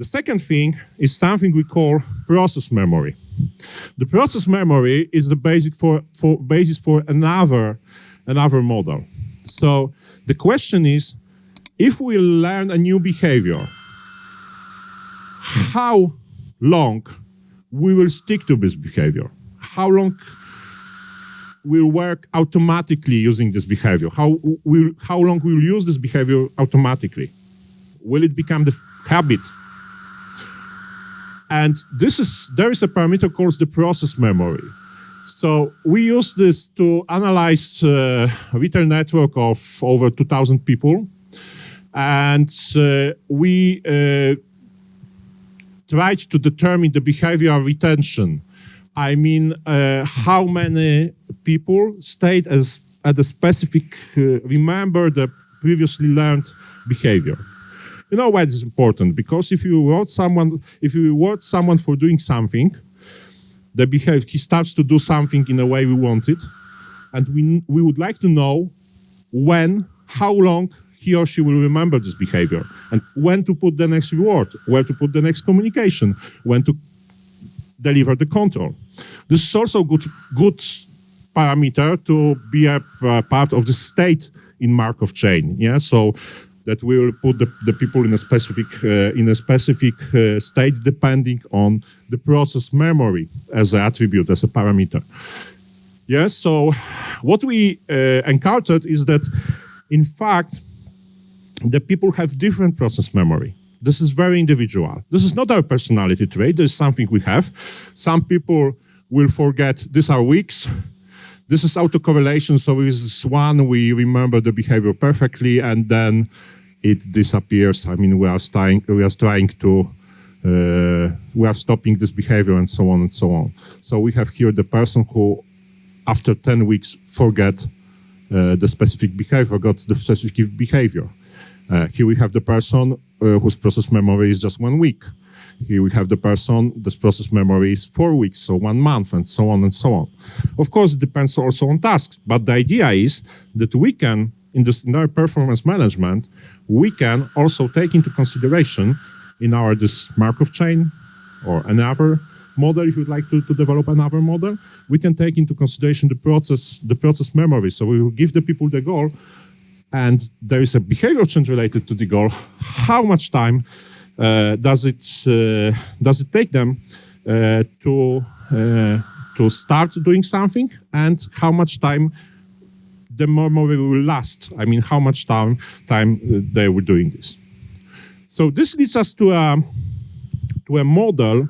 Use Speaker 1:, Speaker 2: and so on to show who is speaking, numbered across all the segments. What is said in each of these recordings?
Speaker 1: The second thing is something we call process memory. The process memory is the basis for another model. So the question is, if we learn a new behavior, how long we will stick to this behavior? How long we'll work automatically using this behavior? How long we'll use this behavior automatically? Will it become the habit? And there is a parameter called the process memory. So we use this to analyze a retail network of over 2,000 people. And we tried to determine the behavioral retention. I mean, how many people stayed at a specific, remember the previously learned behavior. You know why it's important? Because if you reward someone for doing something, he starts to do something in a way we want it, and we would like to know how long he or she will remember this behavior, and when to put the next reward, where to put the next communication, when to deliver the control. This is also good parameter to be a part of the state in Markov chain. Yeah, so that we will put the people in a specific state depending on the process memory as an attribute, as a parameter. Yeah, so what we encountered is that, in fact, the people have different process memory. This is very individual. This is not our personality trait. This is something we have. Some people will forget, these are weeks. This is autocorrelation, so with this one, we remember the behavior perfectly, and then it disappears. I mean, we are stopping this behavior, and so on and so on. So we have here the person who, after 10 weeks, forgot the specific behavior, Here we have the person whose process memory is just 1 week. Here we have the person, this process memory is 4 weeks, so 1 month, and so on and so on. Of course, it depends also on tasks, but the idea is that we can, in our performance management, we can also take into consideration in this Markov chain or another model, if you'd like to develop another model, we can take into consideration the process memory. So we will give the people the goal, and there is a behavior change related to the goal. How much time does it take them to start doing something, and how much time the memory will last? I mean, how much time they were doing this. So this leads us to a model.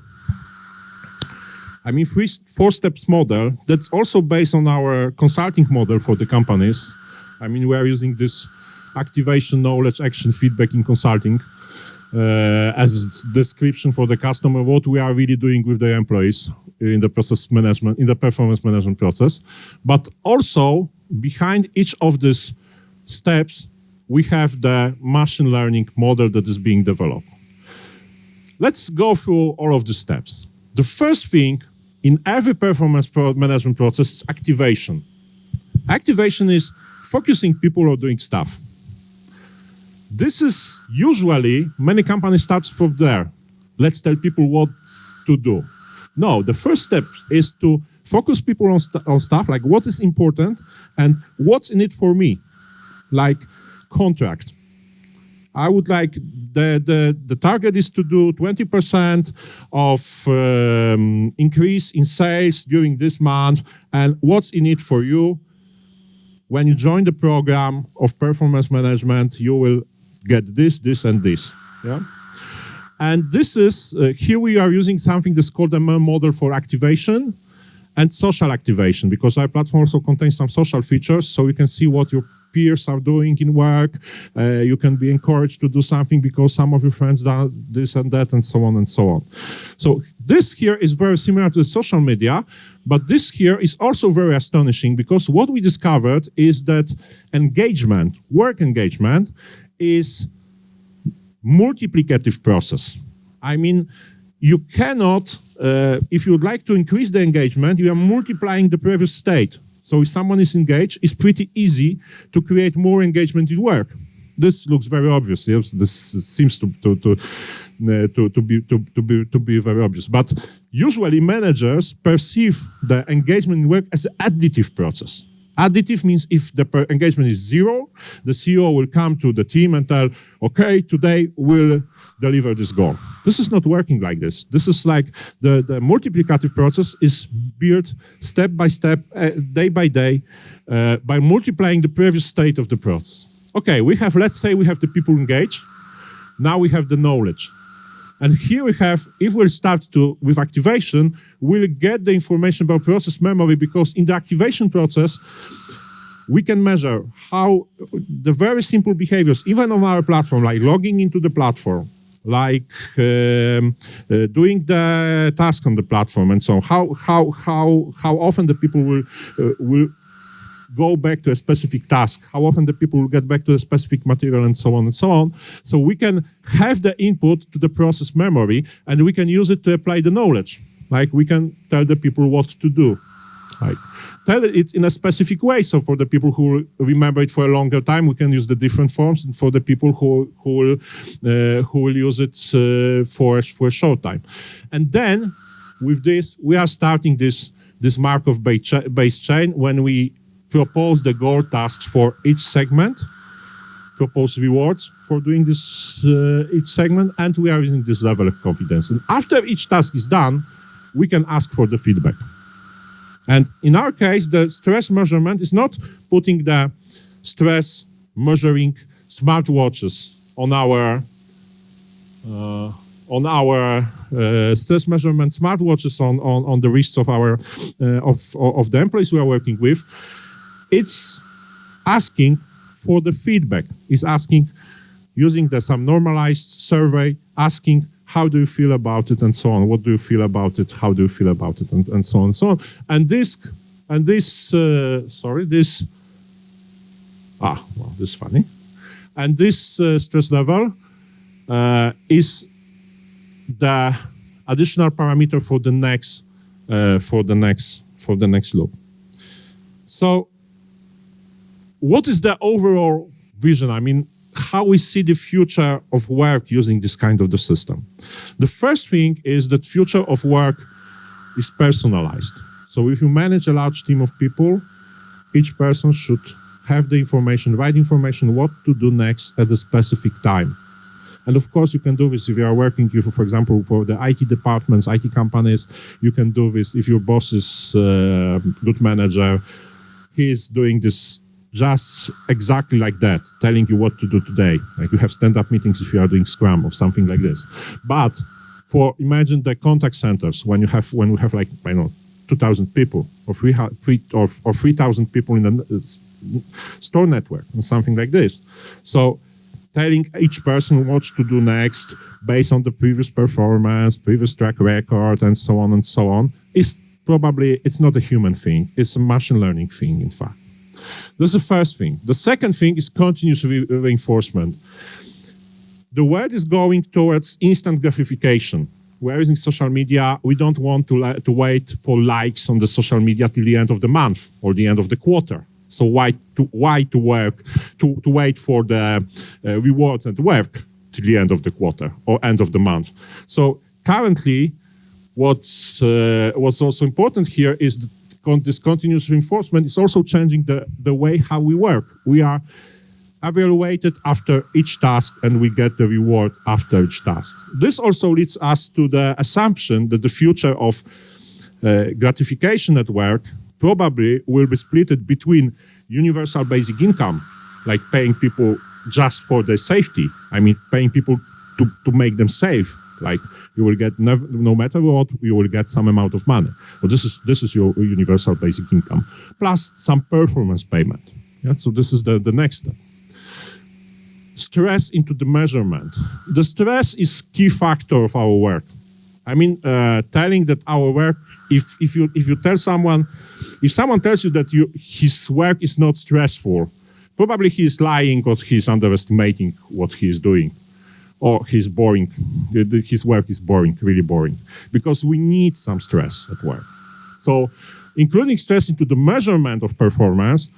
Speaker 1: I mean, 4 steps model that's also based on our consulting model for the companies. I mean, we are using this activation, knowledge, action, feedback in consulting as description for the customer, what we are really doing with the employees in the process management, in the performance management process. But also, behind each of these steps, we have the machine learning model that is being developed. Let's go through all of the steps. The first thing in every performance management process is activation. Activation is focusing people on doing stuff. This is usually, many companies start from there. Let's tell people what to do. No, the first step is to focus people on stuff, like what is important and what's in it for me, like contract. I would like, the target is to do 20% of increase in sales during this month, and what's in it for you? When you join the program of performance management, you will get this, this, and this. Yeah? And this is, here we are using something that's called a model for activation and social activation, because our platform also contains some social features, so you can see what your peers are doing in work. You can be encouraged to do something because some of your friends done this and that, and so on and so on. So this here is very similar to the social media, but this here is also very astonishing, because what we discovered is that engagement, work engagement, is multiplicative process. I mean, you cannot, if you would like to increase the engagement, you are multiplying the previous state. So if someone is engaged, it's pretty easy to create more engagement in work. This looks very obvious. Yes? This seems to be very obvious. But usually managers perceive the engagement in work as an additive process. Additive means if the engagement is 0, the CEO will come to the team and tell, okay, today we'll deliver this goal. This is not working like this. This is like the multiplicative process is built step by step, day by day, by multiplying the previous state of the process. Okay, let's say we have the people engaged. Now we have the knowledge. And here we have, if we'll start with activation, we'll get the information about process memory, because in the activation process, we can measure how the very simple behaviors, even on our platform, like logging into the platform, like doing the task on the platform and so on, how often the people will go back to a specific task, how often the people will get back to a specific material, and so on and so on. So we can have the input to the process memory, and we can use it to apply the knowledge. Like we can tell the people what to do. Like tell it in a specific way. So for the people who remember it for a longer time, we can use the different forms, and for the people who will use it for a short time. And then with this, we are starting this Markov-based chain when we propose the goal tasks for each segment, propose rewards for doing this each segment, and we are using this level of confidence. And after each task is done, we can ask for the feedback. And in our case, the stress measurement is not putting the stress measuring smartwatches on our stress measurement smartwatches on the wrists of our of the employees we are working with. It's asking for the feedback. It's asking, using some normalized survey, asking how do you feel about it and so on. What do you feel about it? How do you feel about it? And so on and so on. And this is funny. And this stress level is the additional parameter for the next loop. So, what is the overall vision? I mean, how we see the future of work using this kind of the system. The first thing is that future of work is personalized. So if you manage a large team of people, each person should have the information, right information, what to do next at a specific time. And of course, you can do this if you are working, for example, for the IT departments, IT companies. You can do this if your boss is a good manager. He is doing this just exactly like that, telling you what to do today. Like you have stand-up meetings if you are doing Scrum or something like this. But imagine the contact centers when we have like, 2,000 people or 3,000 people in the store network and something like this. So telling each person what to do next based on the previous performance, previous track record, and so on, is probably, it's not a human thing. It's a machine learning thing, in fact. That's the first thing. The second thing is continuous reinforcement. The world is going towards instant gratification. We're using social media. We don't want to wait for likes on the social media till the end of the month or the end of the quarter. So why to wait for the rewards at work till the end of the quarter or end of the month? So currently, what's also important here is that this continuous reinforcement is also changing the way how we work. We are evaluated after each task, and we get the reward after each task. This also leads us to the assumption that the future of gratification at work probably will be split between universal basic income, like paying people just for their safety. I mean, paying people to make them safe. Like you will get no matter what, you will get some amount of money. So this is your universal basic income, plus some performance payment. Yeah. So this is the next step. Stress into the measurement. The stress is key factor of our work. I mean, telling that our work. If you tell someone, if someone tells you that his work is not stressful, probably he is lying or he is underestimating what he is doing. Or he's boring, his work is boring, really boring. Because we need some stress at work. So including stress into the measurement of performance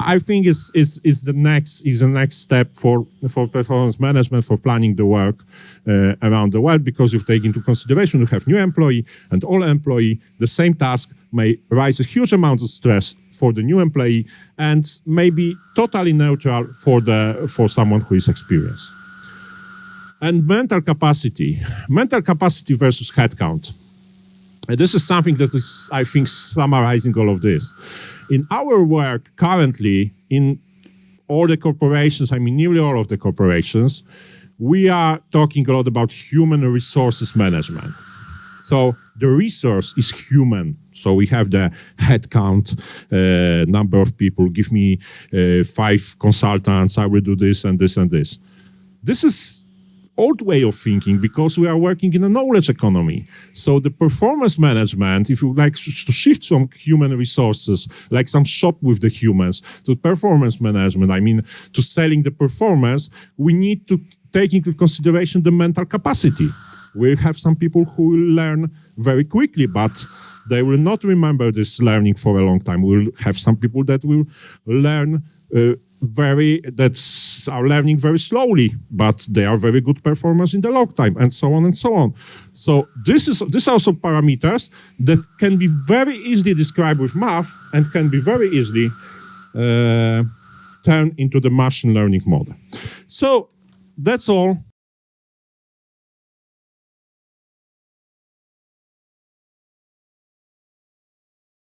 Speaker 1: I think is the next step for performance management, for planning the work around the world, because you take into consideration you have new employee and old employee, the same task may raise a huge amount of stress for the new employee and may be totally neutral for someone who is experienced. And mental capacity versus headcount. This is something that is, I think, summarizing all of this. In our work currently, in all the corporations, I mean nearly all of the corporations, we are talking a lot about human resources management. So the resource is human. So we have the headcount, number of people, give me 5 consultants, I will do this and this and this. This is old way of thinking because we are working in a knowledge economy. So the performance management, if you like to shift from human resources, like some shop with the humans, to performance management, I mean to selling the performance, we need to take into consideration the mental capacity. We'll have some people who will learn very quickly, but they will not remember this learning for a long time. We'll have some people that will learn are learning very slowly, but they are very good performers in the long time, and so on and so on. So these are also parameters that can be very easily described with math and can be very easily turned into the machine learning model. So that's all